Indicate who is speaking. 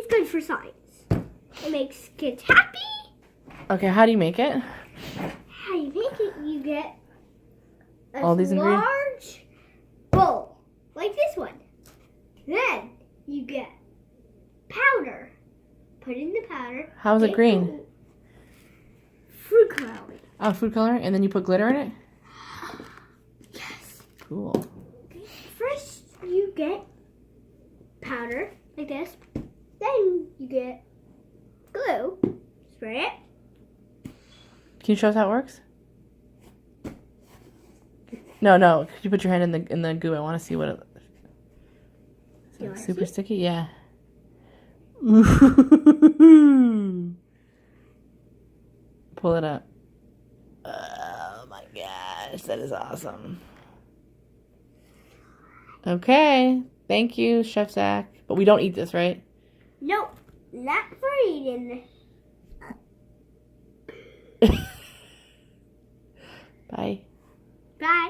Speaker 1: good for science. It makes kids happy.
Speaker 2: Okay, how do you make it?
Speaker 1: How you make it? You get a
Speaker 2: All these ingredients?
Speaker 1: large bowl, like this one. Then you get powder. Put in the powder.
Speaker 2: How is it green?
Speaker 1: Fruit coloring.
Speaker 2: Oh, food coloring? And then you put glitter in it?
Speaker 1: Yes.
Speaker 2: Cool.
Speaker 1: Okay. First you get powder, like this. Then you get glue. Spray it.
Speaker 2: Can you show us how it works? No. Could you put your hand in the goo? I want to see what it. Is it super sticky? Yeah. Pull it up. Oh my gosh, that is awesome. Okay, thank you, Chef Zach. But we don't eat this, right?
Speaker 1: Nope, not for eating.
Speaker 2: Bye.
Speaker 1: Bye.